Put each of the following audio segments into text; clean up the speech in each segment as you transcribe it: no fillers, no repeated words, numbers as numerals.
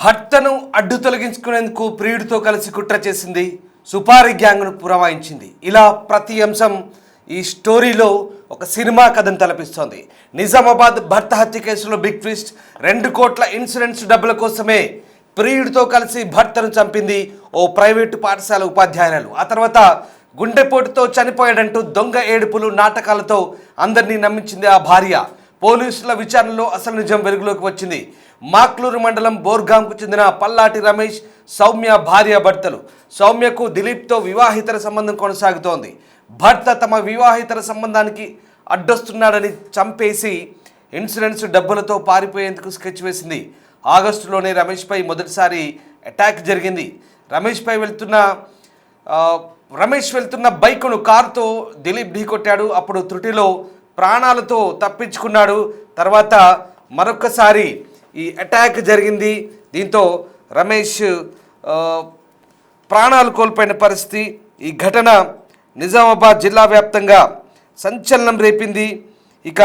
భర్తను అడ్డు తొలగించుకునేందుకు ప్రియుడితో కలిసి కుట్ర చేసింది, సుపారీ గ్యాంగ్ను పురమాయించింది. ఇలా ప్రతి అంశం ఈ స్టోరీలో ఒక సినిమా కథను తలపిస్తోంది. నిజామాబాద్ భర్త హత్య కేసులో బిగ్ ట్విస్ట్. 2 కోట్ల ఇన్సూరెన్స్ డబ్బుల కోసమే ప్రియుడితో కలిసి భర్తను చంపింది ఓ ప్రైవేటు పాఠశాల ఉపాధ్యాయురాలు. ఆ తర్వాత గుండెపోటుతో చనిపోయాడంటూ దొంగ ఏడుపులు నాటకాలతో అందరినీ నమ్మించింది ఆ భార్య. పోలీసుల విచారణలో అసలు నిజం వెలుగులోకి వచ్చింది. మాక్లూరు మండలం బోర్గాంకు చెందిన పల్లాటి రమేష్, సౌమ్య భార్యాభర్తలు. సౌమ్యకు దిలీప్తో వివాహితర సంబంధం కొనసాగుతోంది. భర్త తమ వివాహితర సంబంధానికి అడ్డొస్తున్నాడని చంపేసి ఇన్సూరెన్స్ డబ్బులతో పారిపోయేందుకు స్కెచ్ వేసింది. ఆగస్టులోనే రమేష్పై మొదటిసారి అటాక్ జరిగింది. రమేష్ వెళ్తున్న బైకును కారుతో దిలీప్ ఢీకొట్టాడు. అప్పుడు త్రుటిలో ప్రాణాలతో తప్పించుకున్నాడు. తర్వాత మరొకసారి ఈ అటాక్ జరిగింది. దీంతో రమేష్ ప్రాణాలు కోల్పోయిన పరిస్థితి. ఈ ఘటన నిజామాబాద్ జిల్లా వ్యాప్తంగా సంచలనం రేపింది. ఇక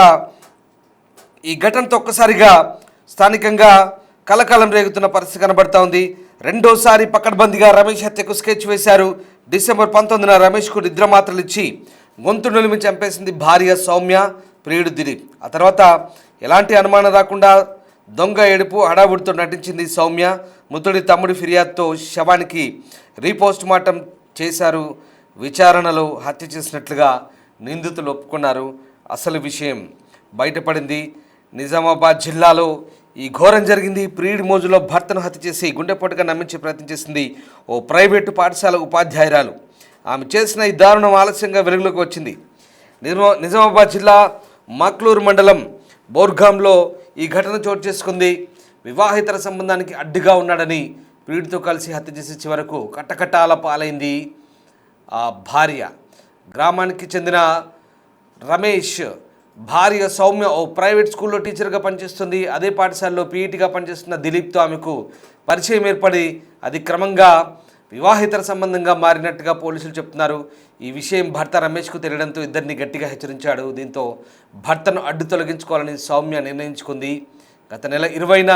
ఈ ఘటనతో ఒక్కసారిగా స్థానికంగా కలకలం రేగుతున్న పరిస్థితి కనబడతా ఉంది. రెండోసారి పకడ్బందీగా రమేష్ హత్యకు స్కెచ్ వేశారు. డిసెంబర్ 19న రమేష్కు నిద్రమాత్రలు ఇచ్చి గొంతు నులిమి చంపేసింది భార్య సౌమ్య, ప్రియుడు దిలీప్. ఆ తర్వాత ఎలాంటి అనుమానం రాకుండా దొంగ ఏడుపు హడావుడితో నటించింది సౌమ్య. మృతుడి తమ్ముడి ఫిర్యాదుతో శవానికి రీపోస్ట్ మార్టం చేశారు. విచారణలో హత్య చేసినట్లుగా నిందితులు ఒప్పుకున్నారు. అసలు విషయం బయటపడింది. నిజామాబాద్ జిల్లాలో ఈ ఘోరం జరిగింది. ప్రియుడి మోజులో భర్తను హత్య చేసి గుండెపోటుగా నమ్మించే ప్రయత్నం చేసింది ఓ ప్రైవేటు పాఠశాల ఉపాధ్యాయురాలు. ఆమె చేసిన ఈ దారుణం ఆలస్యంగా వెలుగులోకి వచ్చింది. నిజామాబాద్ జిల్లా మాక్లూరు మండలం బోర్గాంలో ఈ ఘటన చోటు చేసుకుంది. వివాహితర సంబంధానికి అడ్డుగా ఉన్నాడని ప్రియుడితో కలిసి హత్య చేసి చివరకు కట్టకట్టాల పాలైంది ఆ భార్య. గ్రామానికి చెందిన రమేష్ భార్య సౌమ్య ఓ ప్రైవేట్ స్కూల్లో టీచర్గా పనిచేస్తుంది. అదే పాఠశాలలో పీఈటీగా పనిచేస్తున్న దిలీప్తో ఆమెకు పరిచయం ఏర్పడి అది క్రమంగా వివాహితర సంబంధంగా మారినట్టుగా పోలీసులు చెప్తున్నారు. ఈ విషయం భర్త రమేష్కు తెలియడంతో ఇద్దరిని గట్టిగా హెచ్చరించాడు. దీంతో భర్తను అడ్డు తొలగించుకోవాలని సౌమ్య నిర్ణయించుకుంది. గత నెల 20న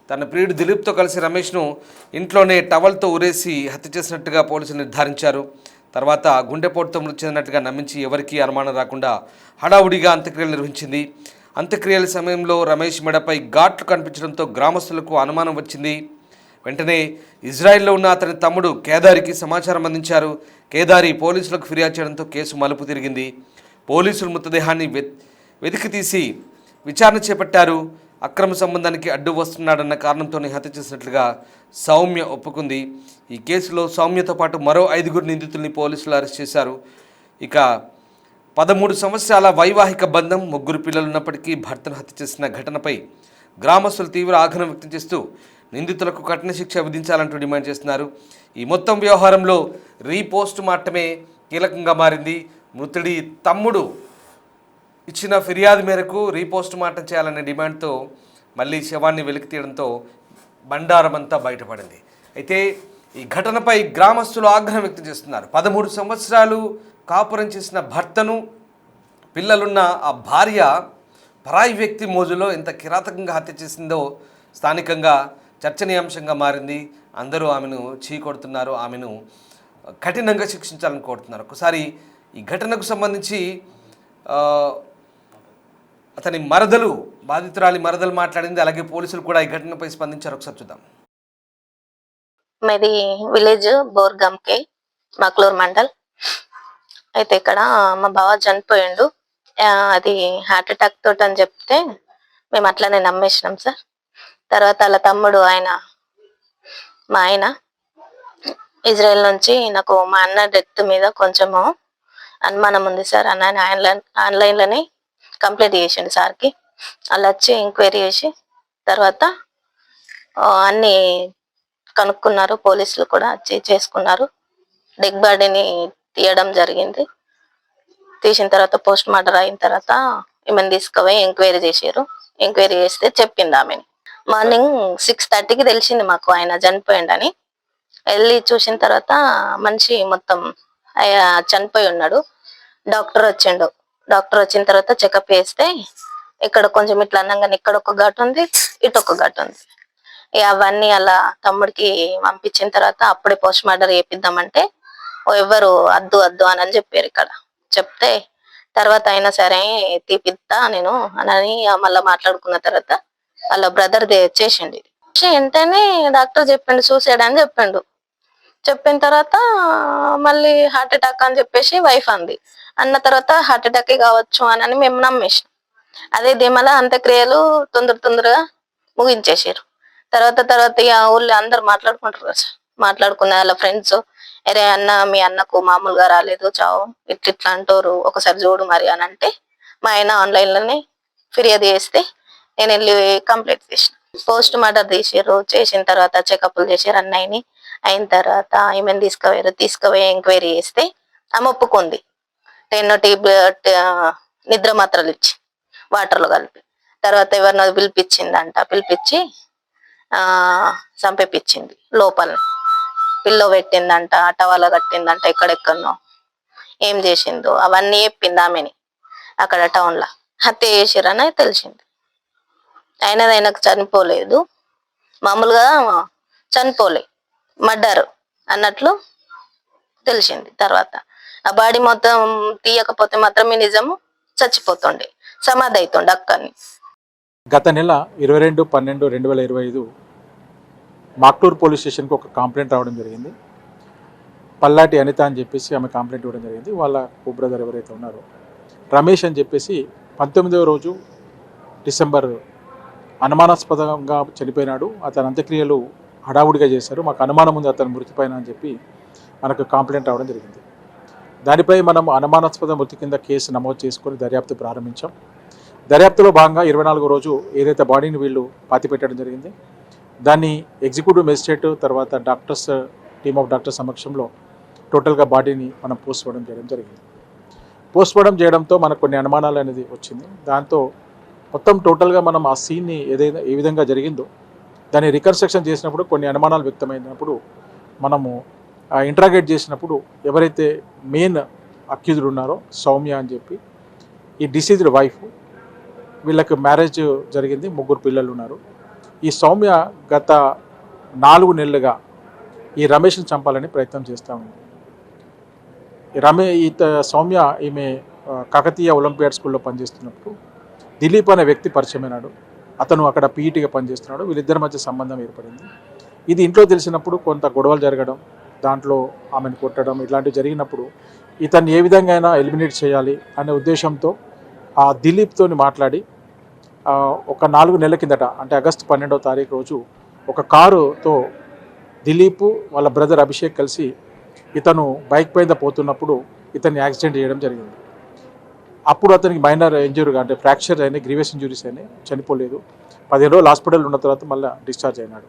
తన ప్రియుడు దిలీప్తో కలిసి రమేష్ను ఇంట్లోనే టవల్తో ఉరేసి హత్య చేసినట్టుగా పోలీసులు నిర్ధారించారు. తర్వాత గుండెపోటుతో మృతి చెందినట్టుగా నమ్మించి ఎవరికీ అనుమానం రాకుండా హడావుడిగా అంత్యక్రియలు నిర్వహించింది. అంత్యక్రియల సమయంలో రమేష్ మెడపై ఘాట్లు కనిపించడంతో గ్రామస్తులకు అనుమానం వచ్చింది. వెంటనే ఇజ్రాయెల్లో ఉన్న అతని తమ్ముడు కేదారికి సమాచారం అందించారు. కేదారి పోలీసులకు ఫిర్యాదు చేయడంతో కేసు మలుపు తిరిగింది. పోలీసులు మృతదేహాన్ని వెతికి తీసి విచారణ చేపట్టారు. అక్రమ సంబంధానికి అడ్డు వస్తున్నాడన్న కారణంతోనే హత్య చేసినట్లుగా సౌమ్య ఒప్పుకుంది. ఈ కేసులో సౌమ్యతో పాటు మరో 5 నిందితుల్ని పోలీసులు అరెస్ట్ చేశారు. ఇక 13 సంవత్సరాల వైవాహిక బంధం, 3 పిల్లలున్నప్పటికీ భర్తను హత్య చేసిన ఘటనపై గ్రామస్తులు తీవ్ర ఆగ్రహం వ్యక్తం చేస్తూ నిందితులకు కఠిన శిక్ష విధించాలంటూ డిమాండ్ చేస్తున్నారు. ఈ మొత్తం వ్యవహారంలో రీపోస్ట్ మార్టమే కీలకంగా మారింది. మృతుడి తమ్ముడు ఇచ్చిన ఫిర్యాదు మేరకు రీపోస్ట్ మార్టం చేయాలనే డిమాండ్తో మళ్ళీ శవాన్ని వెలికి తీయడంతో బండారమంతా బయటపడింది. అయితే ఈ ఘటనపై గ్రామస్తులు ఆగ్రహం వ్యక్తం చేస్తున్నారు. 13 సంవత్సరాలు కాపురం చేసిన భర్తను, పిల్లలున్న ఆ భార్య పరాయి వ్యక్తి మోజులో ఎంత కిరాతకంగా హత్య చేసిందో స్థానికంగా చర్చనీయాంశంగా మారింది. అందరూ ఆమెను చీకొడుతున్నారు, ఆమెను కఠినంగా శిక్షించాలని కోరుతున్నారు. ఒకసారి ఈ ఘటనకు సంబంధించి అతని బాధితురాలి మరదలు మాట్లాడింది. అలాగే పోలీసులు కూడా ఈ ఘటనపై స్పందించారు. ఒకసారి చూద్దాం. మాది విలేజ్ బోర్గంకే, మాక్లూర్ మండల్. అయితే ఇక్కడ మా బావ చనిపోయిండు. అది హార్ట్ అటాక్ తోటి అని చెప్తే మేము అట్లనే నమ్మేసినాం సార్. తర్వాత వాళ్ళ తమ్ముడు మా ఆయన ఇజ్రాయెల్ నుంచి నాకు మా అన్న డెత్ మీద కొంచెము అనుమానం ఉంది సార్. ఆన్లైన్లోనే కంప్లైంట్ చేసిండు సార్కి. వాళ్ళు వచ్చి ఎంక్వైరీ చేసి తర్వాత అన్ని కనుక్కున్నారు. పోలీసులు కూడా వచ్చి చేసుకున్నారు. డెడ్ బాడీని తీయడం జరిగింది. తీసిన తర్వాత పోస్ట్ మార్టం అయిన తర్వాత ఈమెను తీసుకుపోయి ఎంక్వైరీ చేశారు. ఎంక్వైరీ చేస్తే చెప్పింది ఆమెని. మార్నింగ్ 6:30కి తెలిసింది మాకు ఆయన చనిపోయిండని. వెళ్ళి చూసిన తర్వాత మనిషి మొత్తం చనిపోయి ఉన్నాడు. డాక్టర్ వచ్చిండు. డాక్టర్ వచ్చిన తర్వాత చెకప్ చేస్తే ఇక్కడ కొంచెం ఇట్లా అన్నగానే ఇక్కడ ఒక ఘాటు ఉంది, ఇటు ఒక ఘాటు ఉంది. ఇక అవన్నీ అలా తమ్ముడికి పంపించిన తర్వాత అప్పుడే పోస్ట్ మార్టం చేపిద్దామంటే ఎవరు అద్దు అద్దు అని చెప్పారు ఇక్కడ. చెప్తే తర్వాత అయినా సరే తీపిద్దా నేను అని మళ్ళీ మాట్లాడుకున్న తర్వాత వాళ్ళ బ్రదర్ చేసిండు. వెంటనే డాక్టర్ చెప్పిండు సూసైడ్ అని చెప్పిండు. చెప్పిన తర్వాత మళ్ళీ హార్ట్ అటాక్ అని చెప్పేసి వైఫ్ అంది. అన్న తర్వాత హార్ట్ అటాక్ కావచ్చు అని మేము నమ్మేసాం. అదే ధీమల అంత్యక్రియలు తొందరగా ముగించేసారు. తర్వాత ఇక ఊళ్ళో అందరు మాట్లాడుకుంటారు కదా, మాట్లాడుకున్న వాళ్ళ ఫ్రెండ్స్, అరే అన్న మీ అన్నకు మామూలుగా రాలేదు చావు, ఇట్లా అంటారు ఒకసారి చూడు మరి అని అంటే మా ఆయన ఆన్లైన్ లోనే ఫిర్యాదు చేస్తే నేను వెళ్ళి కంప్లీట్ చేసిన. పోస్ట్ మార్టం తీసారు. చేసిన తర్వాత చెకప్లు చేసారు అన్నయ్యని. అయిన తర్వాత ఈమెను తీసుకుపోయి ఎంక్వైరీ చేస్తే ఆమె ఒప్పుకుంది. 10 నిద్ర మాత్రలు ఇచ్చి వాటర్లో కలిపి తర్వాత ఎవరినో పిలిపించిందంట. పిలిపించి చంపేపించింది. లోపల పిల్లో పెట్టిందంట, టవాల కట్టిందంట, ఎక్కడెక్కడనో ఏం చేసిందో అవన్నీ చెప్పింది ఆమెని. అక్కడ టౌన్ లో హత్య చేసిరని తెలిసింది. ఆయనకు చనిపోలేదు, మామూలుగా చనిపోలే, మర్డర్ అన్నట్లు తెలిసింది. తర్వాత ఆ బాడీ మొత్తం తీయకపోతే మాత్రమే నిజము చచ్చిపోతుండే, సమాధి అవుతుండే అక్కడిని. గత నెల 22/12/2025 మాక్టూర్ పోలీస్ స్టేషన్కి ఒక కంప్లైంట్ రావడం జరిగింది. పల్లాటి అనిత అని చెప్పేసి ఆమె కంప్లైంట్ ఇవ్వడం జరిగింది. వాళ్ళ కో బ్రదర్ ఎవరైతే ఉన్నారో రమేష్ అని చెప్పేసి 19వ రోజు డిసెంబర్ అనుమానాస్పదంగా చనిపోయినాడు. అతని అంత్యక్రియలు హడావుడిగా చేశారు, మాకు అనుమానం ఉంది అతను మృతిపైన అని చెప్పి మనకు కంప్లైంట్ రావడం జరిగింది. దానిపై మనం అనుమానాస్పద మృతి కింద కేసు నమోదు చేసుకొని దర్యాప్తు ప్రారంభించాం. దర్యాప్తులో భాగంగా 24వ రోజు ఏదైతే బాడీని వీళ్ళు పాతిపెట్టడం జరిగింది, దాన్ని ఎగ్జిక్యూటివ్ మెజిస్ట్రేట్ తర్వాత డాక్టర్స్ టీమ్ ఆఫ్ డాక్టర్స్ సమక్షంలో టోటల్గా బాడీని మనం పోస్ట్ మార్టం చేయడం జరిగింది. పోస్ట్ మార్టం చేయడంతో మనకు కొన్ని అనుమానాలు అనేది వచ్చింది. దాంతో మొత్తం టోటల్గా మనం ఆ సీన్ని ఏ విధంగా జరిగిందో దాన్ని రికన్స్ట్రక్షన్ చేసినప్పుడు కొన్ని అనుమానాలు వ్యక్తమైనప్పుడు మనము ఇంట్రాగేట్ చేసినప్పుడు ఎవరైతే మెయిన్ అక్యూజ్డ్ ఉన్నారో సౌమ్య అని చెప్పి, ఈ డిసీజ్డ్ వైఫ్, వీళ్ళకి మ్యారేజ్ జరిగింది, 3 పిల్లలు ఉన్నారు. ఈ సౌమ్య గత 4 నెలలుగా ఈ రమేష్ని చంపాలని ప్రయత్నం చేస్తూ ఉంది. సౌమ్య ఈమె కాకతీయ ఒలింపియాడ్ స్కూల్లో పనిచేస్తున్నప్పుడు దిలీప్ అనే వ్యక్తి పరిచయమైనాడు. అతను అక్కడ పీఈటీగా పనిచేస్తున్నాడు. వీళ్ళిద్దరి మధ్య సంబంధం ఏర్పడింది. ఇది ఇంట్లో తెలిసినప్పుడు కొంత గొడవలు జరగడం, దాంట్లో ఆమెను కొట్టడం ఇట్లాంటివి జరిగినప్పుడు ఇతన్ని ఏ విధంగా అయినా ఎలిమినేట్ చేయాలి అనే ఉద్దేశంతో ఆ దిలీప్తోని మాట్లాడి ఒక 4 నెలల కిందట అంటే ఆగస్టు 12వ తారీఖు రోజు ఒక కారుతో దిలీప్ వాళ్ళ బ్రదర్ అభిషేక్ కలిసి ఇతను బైక్ పైన పోతున్నప్పుడు ఇతన్ని యాక్సిడెంట్ చేయడం జరిగింది. అప్పుడు అతనికి మైనర్ ఇంజురీ అంటే ఫ్రాక్చర్ అయినాయి, గ్రీవియస్ ఇంజురీస్ అయినాయి, చనిపోలేదు. 15 రోజులు హాస్పిటల్ ఉన్న తర్వాత మళ్ళీ డిశ్చార్జ్ అయినాడు.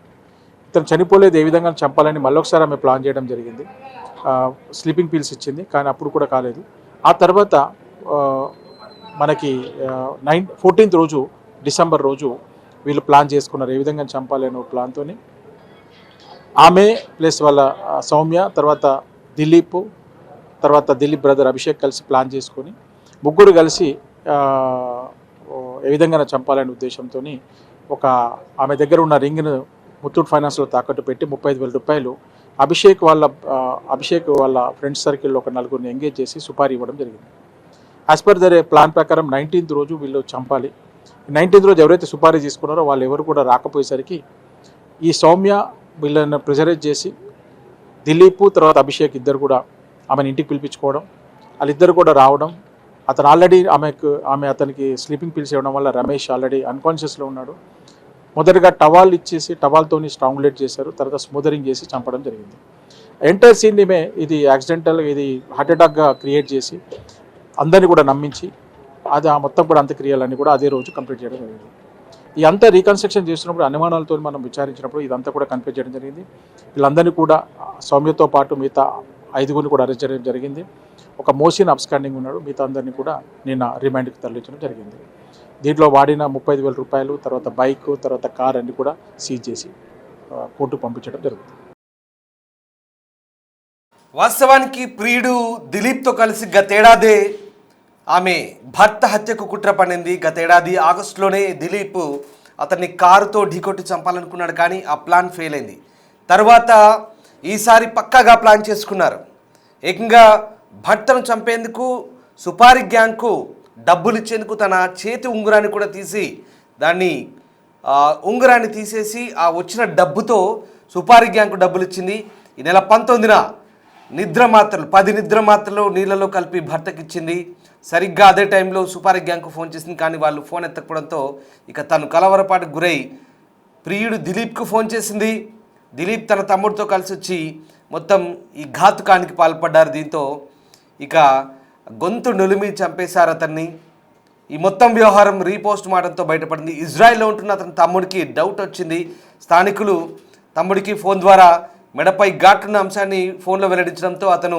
ఇతను చనిపోలేదు, ఏ విధంగా చంపాలని మళ్ళొకసారి ఆమె ప్లాన్ చేయడం జరిగింది. స్లీపింగ్ పిల్స్ ఇచ్చింది, కానీ అప్పుడు కూడా కాలేదు. ఆ తర్వాత మనకి 14th రోజు డిసెంబర్ రోజు వీళ్ళు ప్లాన్ చేసుకున్నారు ఏ విధంగా చంపాలి అనే ప్లాన్తో. ఆమె ప్లస్ వాళ్ళ సౌమ్య తర్వాత దిలీప్ తర్వాత దిలీప్ బ్రదర్ అభిషేక్ కలిసి ప్లాన్ చేసుకొని 3 కలిసి ఏ విధంగా చంపాలనే ఉద్దేశంతో ఒక ఆమె దగ్గర ఉన్న రింగ్ను ముత్తూట్ ఫైనాన్స్లో తాకట్టు పెట్టి 35,000 రూపాయలు అభిషేక్ వాళ్ళ ఫ్రెండ్స్ సర్కిల్లో ఒక 4గురిని ఎంగేజ్ చేసి సుపారీ ఇవ్వడం జరిగింది. యాజ్ పర్ దర్ ప్లాన్ ప్రకారం 19th రోజు వీళ్ళు చంపాలి. 19th రోజు ఎవరైతే సుపారీ తీసుకున్నారో వాళ్ళు ఎవరు కూడా రాకపోయేసరికి ఈ సౌమ్య వీళ్ళని ప్రెజరైజ్ చేసి దిలీప్ తర్వాత అభిషేక్ ఇద్దరు కూడా ఆమెను ఇంటికి పిలిపించుకోవడం, వాళ్ళిద్దరు కూడా రావడం. అతను ఆల్రెడీ ఆమె అతనికి స్లీపింగ్ పిల్స్ ఇవ్వడం వల్ల రమేష్ ఆల్రెడీ అన్కాన్షియస్లో ఉన్నాడు. మొదటగా టవాల్ ఇచ్చేసి టవాల్తోని స్ట్రాంగులేట్ చేశారు, తర్వాత స్మూదరింగ్ చేసి చంపడం జరిగింది. ఎంటైర్ సీన్ ఇది యాక్సిడెంటల్, ఇది హార్ట్ అటాక్గా క్రియేట్ చేసి అందరినీ కూడా నమ్మించి అది ఆ మొత్తం కూడా అంత్యక్రియలన్నీ కూడా అదే రోజు కంప్లీట్ చేయడం జరిగింది. ఈ అంతా రీకన్స్ట్రక్షన్ చేస్తున్నప్పుడు అనుమానాలతో మనం విచారించినప్పుడు ఇదంతా కూడా కన్ఫ్యూజ్ చేయడం జరిగింది. వీళ్ళందరినీ కూడా సౌమ్యతో పాటు మిగతా 5గురిని కూడా అరెస్ట్ చేయడం జరిగింది. ఒక మోసిన్ అబ్స్కాండింగ్ ఉన్నాడు, మిగతా అందరినీ కూడా నిన్న రిమాండ్కి తరలించడం జరిగింది. దీంట్లో వాడిన 35,000 రూపాయలు తర్వాత బైక్ తర్వాత కార్ అన్ని కూడా సీజ్ చేసి కోర్టుకు పంపించడం జరుగుతుంది. వాస్తవానికి ప్రియుడు దిలీప్తో కలిసి గతేడాదే ఆమె భర్త హత్యకు కుట్ర పడింది. గతేడాది ఆగస్టులోనే దిలీప్ అతన్ని కారుతో ఢీకొట్టి చంపాలనుకున్నాడు, కానీ ఆ ప్లాన్ ఫెయిల్ అయింది. తర్వాత ఈసారి పక్కాగా ప్లాన్ చేసుకున్నారు. ఏకంగా భర్తను చంపేందుకు సుపారీ గ్యాంగ్కు డబ్బులు ఇచ్చేందుకు తన చేతి ఉంగరాన్ని కూడా తీసి ఉంగరాన్ని తీసేసి ఆ వచ్చిన డబ్బుతో సుపారీ గ్యాంగ్కు డబ్బులు ఇచ్చింది. ఈ నెల 19న 10 నిద్ర మాత్రలు నీళ్ళలో కలిపి భర్తకి ఇచ్చింది. సరిగ్గా అదే టైంలో సుపారీ గ్యాంగ్కు ఫోన్ చేసింది, కానీ వాళ్ళు ఫోన్ ఎత్తకపోవడంతో ఇక తను కలవరపాటుకు గురై ప్రియుడు దిలీప్కు ఫోన్ చేసింది. దిలీప్ తన తమ్ముడితో కలిసి వచ్చి మొత్తం ఈ ఘాతుకానికి పాల్పడ్డారు. దీంతో ఇక గొంతు నులిమి చంపేశారు అతన్ని. ఈ మొత్తం వ్యవహారం రీపోస్ట్ మార్టంతో బయటపడింది. ఇజ్రాయెల్లో ఉంటున్న అతని తమ్ముడికి డౌట్ వచ్చింది. స్థానికులు తమ్ముడికి ఫోన్ ద్వారా మెడపై ఘాటున్న అంశాన్ని ఫోన్లో వెల్లడించడంతో అతను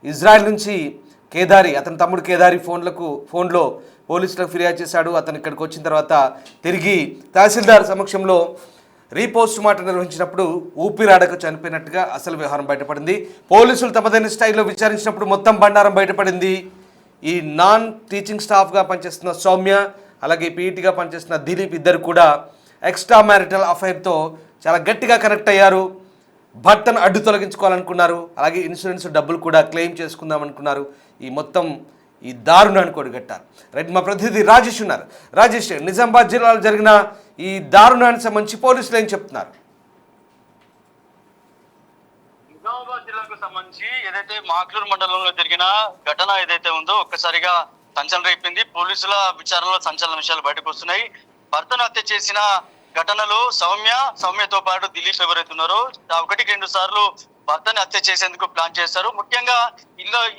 ఇజ్రాయెల్ నుంచి అతని తమ్ముడు కేదారి ఫోన్లో పోలీసులకు ఫిర్యాదు చేశాడు. అతను ఇక్కడికి వచ్చిన తర్వాత తిరిగి తహసీల్దార్ సమక్షంలో రీపోస్ట్ మార్టం నిర్వహించినప్పుడు ఊపిరాడక చనిపోయినట్టుగా అసలు వ్యవహారం బయటపడింది. పోలీసులు తమదైన స్టైల్లో విచారించినప్పుడు మొత్తం బండారం బయటపడింది. ఈ నాన్ టీచింగ్ స్టాఫ్గా పనిచేస్తున్న సౌమ్య, అలాగే పీఈటీగా పనిచేస్తున్న దిలీప్ ఇద్దరు కూడా ఎక్స్ట్రా మ్యారిటల్ అఫైర్తో చాలా గట్టిగా కనెక్ట్ అయ్యారు. భర్తను అడ్డు తొలగించుకోవాలనుకున్నారు, అలాగే ఇన్సూరెన్స్ డబ్బులు కూడా క్లెయిమ్ చేసుకుందాం అనుకున్నారు. ఈ దారుణాన్ని కొడిగట్టారు. రైట్, మా ప్రతినిధి రాజేష్ ఉన్నారు. రాజేష్, నిజామాబాద్ జిల్లాలో జరిగిన ఈ దారుణానికి సంబంధించి పోలీసులు ఏం చెప్తున్నారు? నిజామాబాద్ జిల్లాకు సంబంధించి ఏదైతే మాక్లూరు మండలంలో జరిగిన ఘటన ఏదైతే ఉందో ఒక్కసారిగా సంచలనం రేపింది. పోలీసుల విచారణలో సంచలన విషయాలు బయటకు వస్తున్నాయి. భర్తను హత్య చేసిన ఘటనలో సౌమ్యతో పాటు దిలీప్ ఎవరైతే ఉన్నారో 1-2 సార్లు భర్తని హత్య చేసేందుకు ప్లాన్ చేస్తారు. ముఖ్యంగా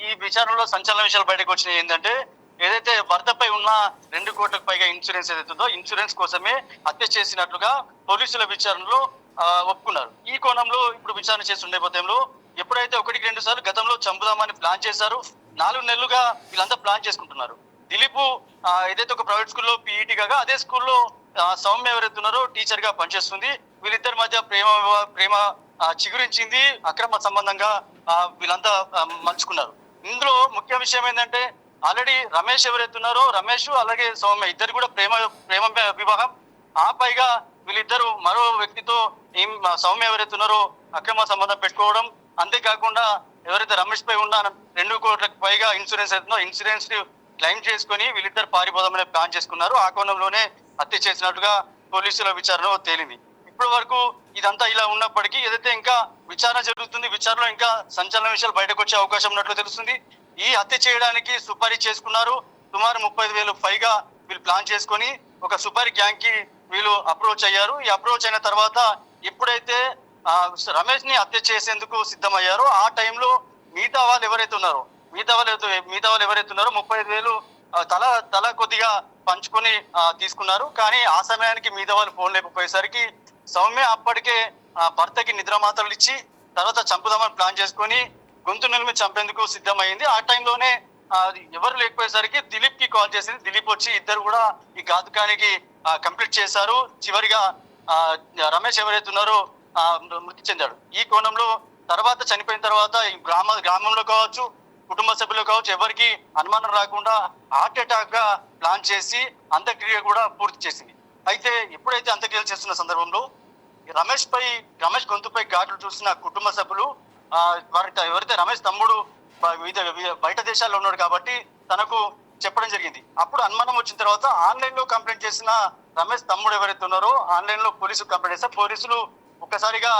ఈ విచారణలో సంచలన విషయాలు బయటకు వచ్చినాయి. ఏంటంటే ఏదైతే భర్తపై ఉన్న 2 కోట్లకు పైగా ఇన్సూరెన్స్ ఏదైతుందో ఇన్సూరెన్స్ కోసమే హత్య చేసినట్లుగా పోలీసుల విచారణలో ఒప్పుకున్నారు. ఈ కోణంలో ఇప్పుడు విచారణ చేస్తుండే నేపథ్యంలో ఎప్పుడైతే 1-2 సార్లు గతంలో చంపుదామని ప్లాన్ చేశారు, 4 నెలలుగా వీళ్ళంతా ప్లాన్ చేసుకుంటున్నారు. దిలీప్ ఏదైతే ఒక ప్రైవేట్ స్కూల్లో పీఈటీ కాగా అదే స్కూల్లో సౌమ్య ఎవరైతే ఉన్నారో టీచర్ గా పనిచేస్తుంది. వీళ్ళిద్దరి మధ్య ప్రేమ చిగురించింది. అక్రమ సంబంధంగా వీళ్ళంతా మలుచుకున్నారు. ఇందులో ముఖ్య విషయం ఏంటంటే ఆల్రెడీ రమేష్ ఎవరైతే ఉన్నారో రమేష్ అలాగే సౌమ్య ఇద్దరు కూడా ప్రేమ వివాహం. ఆ పైగా వీళ్ళిద్దరు మరో వ్యక్తితో సౌమ్య ఎవరైతే ఉన్నారో అక్రమ సంబంధం పెట్టుకోవడం. అంతేకాకుండా ఎవరైతే రమేష్ పై ఉన్న 2 కోట్లకు పైగా ఇన్సూరెన్స్ అవుతుందో ఇన్సూరెన్స్ క్లెయిమ్ చేసుకుని వీళ్ళిద్దరు పారిపోదామని ప్లాన్ చేసుకున్నారు. ఆ కోణంలోనే హత్య చేసినట్టుగా పోలీసుల విచారణలో తేలింది. ఇప్పటి వరకు ఇదంతా ఇలా ఉన్నప్పటికీ ఏదైతే ఇంకా విచారణ జరుగుతుంది, విచారణలో ఇంకా సంచలన విషయాలు బయటకు వచ్చే అవకాశం ఉన్నట్లు తెలుస్తుంది. ఈ హత్య చేయడానికి సుపారీ చేసుకున్నారు. సుమారు 35,000 పైగా వీళ్ళు ప్లాన్ చేసుకొని ఒక సుపారీ గ్యాంగ్ కి వీళ్ళు అప్రోచ్ అయ్యారు. ఈ అప్రోచ్ అయిన తర్వాత ఎప్పుడైతే రమేష్ ని హత్య చేసేందుకు సిద్ధమయ్యారో ఆ టైంలో మిగతా వాళ్ళు ఎవరైతే ఉన్నారో 35,000 తల కొద్దిగా పంచుకొని తీసుకున్నారు. కానీ ఆ సమయానికి మిగతా వాళ్ళు ఫోన్ లేకపోయేసరికి సౌమ్య అప్పటికే భర్తకి నిద్ర మాత్రలు ఇచ్చి తర్వాత చంపుదామని ప్లాన్ చేసుకొని గొంతు నిలిమి చంపేందుకు సిద్ధమైంది. ఆ టైంలోనే ఎవరు లేకపోయేసరికి దిలీప్ కి కాల్ చేసింది. దిలీప్ వచ్చి ఇద్దరు కూడా ఈ ఘాతుకానికి కంప్లీట్ చేశారు. చివరిగా రమేష్ ఎవరైతే ఉన్నారో మృతి చెందాడు. ఈ కోణంలో తర్వాత చనిపోయిన తర్వాత ఈ గ్రామంలో కావచ్చు, కుటుంబ సభ్యులు కావచ్చు, ఎవరికి అనుమానం రాకుండా హార్ట్ అటాక్ గా ప్లాన్ చేసి అంత్యక్రియ కూడా పూర్తి చేసింది. అయితే ఎప్పుడైతే అంత్యక్రియలు చేస్తున్న సందర్భంలో రమేష్ గొంతుపై ఘాట్లు చూసిన కుటుంబ సభ్యులు ఎవరైతే రమేష్ తమ్ముడు బయట దేశాల్లో ఉన్నాడు కాబట్టి తనకు చెప్పడం జరిగింది. అప్పుడు అనుమానం వచ్చిన తర్వాత ఆన్లైన్ లో కంప్లైంట్ చేసిన రమేష్ తమ్ముడు ఎవరైతే ఉన్నారో ఆన్లైన్ లో పోలీసులు కంప్లైంట్ చేస్తారు. పోలీసులు ఒక్కసారిగా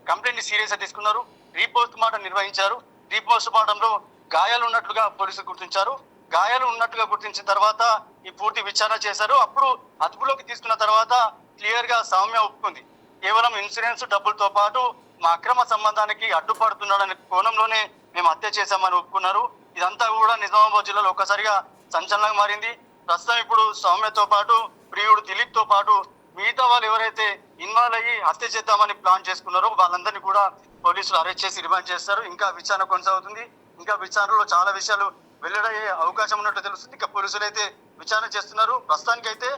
కంప్లైంట్ ని సీరియస్ గా తీసుకున్నారు. రీపోస్ట్ మార్టం నిర్వహించారు. రీపోస్ట్ మార్టంలో గాయాలు ఉన్నట్లుగా పోలీసులు గుర్తించారు. గాయాలు ఉన్నట్టుగా గుర్తించిన తర్వాత ఈ పూర్తి విచారణ చేశారు. అప్పుడు అదుపులోకి తీసుకున్న తర్వాత క్లియర్ గా సౌమ్య ఒప్పుకుంది. కేవలం ఇన్సూరెన్స్ డబ్బులతో పాటు మా అక్రమ సంబంధానికి అడ్డుపడుతున్నాడనే కోణంలోనే మేము హత్య చేశామని ఒప్పుకున్నారు. ఇదంతా కూడా నిజామాబాద్ జిల్లాలో ఒక్కసారిగా సంచలనంగా మారింది. ప్రస్తుతం ఇప్పుడు సౌమ్యతో పాటు ప్రియుడు దిలీప్ తో పాటు మిగతా వాళ్ళు ఎవరైతే ఇన్వాల్వ్ అయ్యి హత్య చేద్దామని ప్లాన్ చేసుకున్నారో వాళ్ళందరినీ కూడా పోలీసులు అరెస్ట్ చేసి రిమాండ్ చేస్తారు. ఇంకా విచారణ కొనసాగుతుంది. ఇంకా విచారణలో చాలా విషయాలు వెల్లడయ్యే అవకాశం ఉన్నట్లు తెలుస్తుంది. ఇంకా పోలీసులు అయితే విచారణ చేస్తున్నారు. ప్రస్తుతానికి అయితే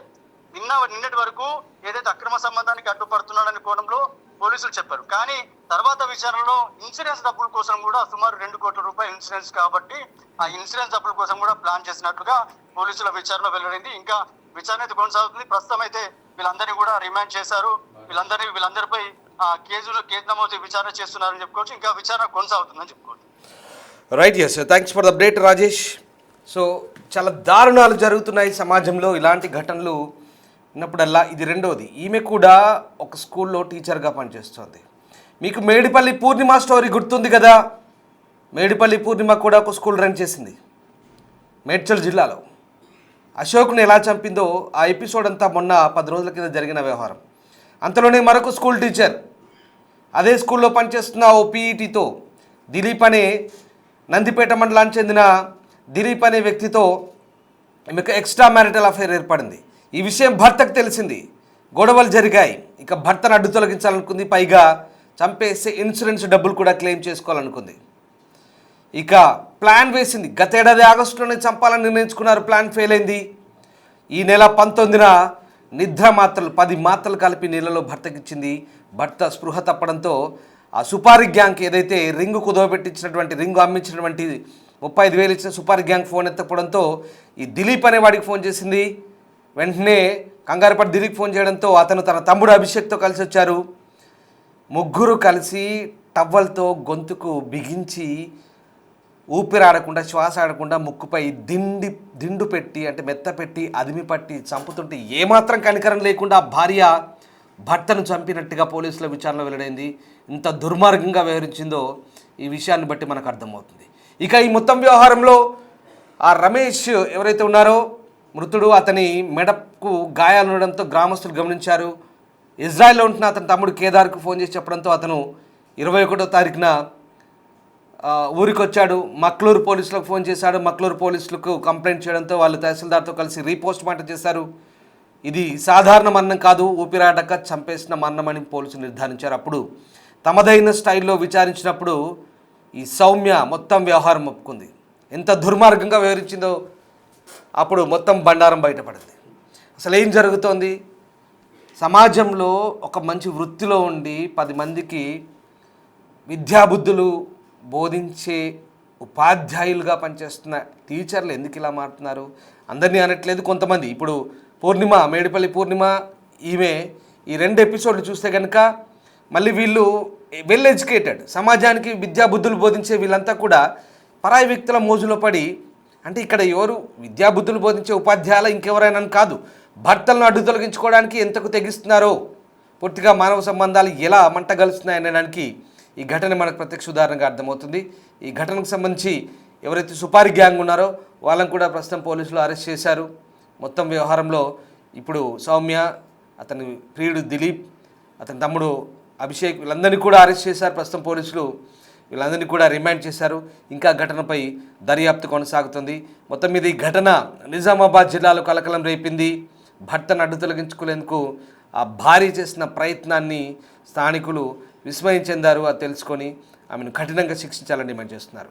నిన్నటి వరకు ఏదైతే అక్రమ సంబంధానికి అడ్డుపడుతున్నాడనే కోణంలో పోలీసులు చెప్పారు. కానీ తర్వాత విచారణలో ఇన్సూరెన్స్ డబ్బుల కోసం కూడా సుమారు 2 కోట్ల రూపాయల ఇన్సూరెన్స్ కాబట్టి ఆ ఇన్సూరెన్స్ డబ్బుల కోసం కూడా ప్లాన్ చేసినట్లుగా పోలీసుల విచారణ వెల్లడైంది. ఇంకా విచారణ అయితే కొనసాగుతుంది. ప్రస్తుతం అయితే వీళ్ళందరినీ కూడా రిమాండ్ చేశారు. వీళ్ళందరిపై కేసు నమోదు విచారణ చేస్తున్నారని చెప్పుకోవచ్చు. ఇంకా విచారణ కొనసాగుతుందని చెప్పుకోవచ్చు. Right, yes, thanks for the update Rajesh. So చాలా దారుణాలు జరుగుతున్నాయి సమాజంలో. ఇలాంటి ఘటనలు ఉన్నప్పుడల్లా ఇది రెండోది. ఈమె కూడా ఒక స్కూల్లో టీచర్గా పనిచేస్తుంది. మీకు మేడిపల్లి పూర్ణిమ స్టోరీ గుర్తుంది కదా. మేడిపల్లి పూర్ణిమ కూడా ఒక స్కూల్ రన్ చేసింది మేడ్చల్ జిల్లాలో. అశోక్ని ఎలా చంపిందో ఆ ఎపిసోడ్ అంతా మొన్న 10 రోజుల కింద జరిగిన వ్యవహారం. అంతలోనే మరొక స్కూల్ టీచర్ అదే స్కూల్లో పనిచేస్తున్న ఓ పీఈటీతో దిలీప్ అనే నందిపేట మండలానికి చెందిన దిలీప్ అనే వ్యక్తితో ఈమెకు ఎక్స్ట్రా మ్యారిటల్ అఫైర్ ఏర్పడింది. ఈ విషయం భర్తకు తెలిసింది. గొడవలు జరిగాయి. ఇక భర్తను అడ్డు తొలగించాలనుకుంది. పైగా చంపేసి ఇన్సూరెన్స్ డబ్బులు కూడా క్లెయిమ్ చేసుకోవాలనుకుంది. ఇక ప్లాన్ వేసింది. గతేడాది ఆగస్టులోనే చంపాలని నిర్ణయించుకున్నారు. ప్లాన్ ఫెయిల్ అయింది. ఈ నెల 19న నిద్ర మాత్రలు 10 మాత్రలు కలిపి నీళ్ళలో భర్తకిచ్చింది. భర్త స్పృహ తప్పడంతో ఆ సుపారీ గ్యాంగ్ ఏదైతే రింగు కుదవబెట్టించినటువంటి రింగు అమ్మించినటువంటి 35,000 ఇచ్చిన సుపారీ గ్యాంగ్ ఫోన్ ఎత్తకపోవడంతో ఈ దిలీప్ అనే వాడికి ఫోన్ చేసింది. వెంటనే కంగారుపడి దిలీప్ ఫోన్ చేయడంతో అతను తన తమ్ముడు అభిషేక్తో కలిసి వచ్చారు. ముగ్గురు కలిసి టవ్వల్తో గొంతుకు బిగించి ఊపిరాడకుండా శ్వాస ఆడకుండా ముక్కుపై దిండు పెట్టి అంటే మెత్త పెట్టి అదిమి పట్టి చంపుతుంటే ఏమాత్రం కనికరం లేకుండా భార్య భర్తను చంపినట్టుగా పోలీసుల విచారణ వెల్లడైంది. ఇంత దుర్మార్గంగా వ్యవహరించిందో ఈ విషయాన్ని బట్టి మనకు అర్థమవుతుంది. ఇక ఈ మొత్తం వ్యవహారంలో ఆ రమేష్ ఎవరైతే ఉన్నారో మృతుడు, అతని మెడకు గాయాలు ఉండడంతో గ్రామస్తులు గమనించారు. ఇజ్రాయెల్లో ఉంటున్న అతని తమ్ముడు కేదార్కు ఫోన్ చేసి చెప్పడంతో అతను 21వ తారీఖున ఊరికి వచ్చాడు. మక్లూరు పోలీసులకు ఫోన్ చేశాడు. మక్లూరు పోలీసులకు కంప్లైంట్ చేయడంతో వాళ్ళు తహసీల్దార్తో కలిసి రీపోస్ట్ మార్టం చేశారు. ఇది సాధారణ మరణం కాదు, ఊపిరాడక చంపేసిన మరణమని పోలీసులు నిర్ధారించారు. అప్పుడు తమదైన స్టైల్లో విచారించినప్పుడు ఈ సౌమ్య మొత్తం వ్యవహారం ఒప్పుకుంది. ఎంత దుర్మార్గంగా వ్యవహరించిందో అప్పుడు మొత్తం బండారం బయటపడింది. అసలు ఏం జరుగుతోంది? సమాజంలో ఒక మంచి వృత్తిలో ఉండి 10 మందికి విద్యాబుద్ధులు బోధించే ఉపాధ్యాయులుగా పనిచేస్తున్న టీచర్లు ఎందుకు ఇలా మారుతున్నారు? అందరినీ అనట్లేదు, కొంతమంది. ఇప్పుడు పూర్ణిమ, మేడిపల్లి పూర్ణిమ, ఈమె ఈ 2 ఎపిసోడ్లు చూస్తే కనుక మళ్ళీ వీళ్ళు వెల్ ఎడ్యుకేటెడ్, సమాజానికి విద్యాబుద్ధులు బోధించే వీళ్ళంతా కూడా పరాయి వ్యక్తుల మోజులో పడి, అంటే ఇక్కడ ఎవరు విద్యాబుద్ధులు బోధించే ఉపాధ్యాయులు ఇంకెవరైనా కాదు, భర్తలను అడ్డు తొలగించుకోవడానికి ఎంతకు తెగిస్తున్నారో, పూర్తిగా మానవ సంబంధాలు ఎలా మంట గలుస్తున్నాయనడానికి ఈ ఘటన మనకు ప్రత్యక్ష ఉదాహరణగా అర్థమవుతుంది. ఈ ఘటనకు సంబంధించి ఎవరైతే సుపారీ గ్యాంగ్ ఉన్నారో వాళ్ళని కూడా ప్రస్తుతం పోలీసులు అరెస్ట్ చేశారు. మొత్తం వ్యవహారంలో ఇప్పుడు సౌమ్య, అతని ప్రియుడు దిలీప్, అతని తమ్ముడు అభిషేక్ వీళ్ళందరినీ కూడా అరెస్ట్ చేశారు. ప్రస్తుతం పోలీసులు వీళ్ళందరినీ కూడా రిమాండ్ చేశారు. ఇంకా ఘటనపై దర్యాప్తు కొనసాగుతుంది. మొత్తం మీద ఈ ఘటన నిజామాబాద్ జిల్లాలో కలకలం రేపింది. భర్తను అడ్డు తొలగించుకునేందుకు ఆ భార్య చేసిన ప్రయత్నాన్ని స్థానికులు విస్మయం చెందారు. అది తెలుసుకొని ఆమెను కఠినంగా శిక్షించాలని డిమాండ్ చేస్తున్నారు.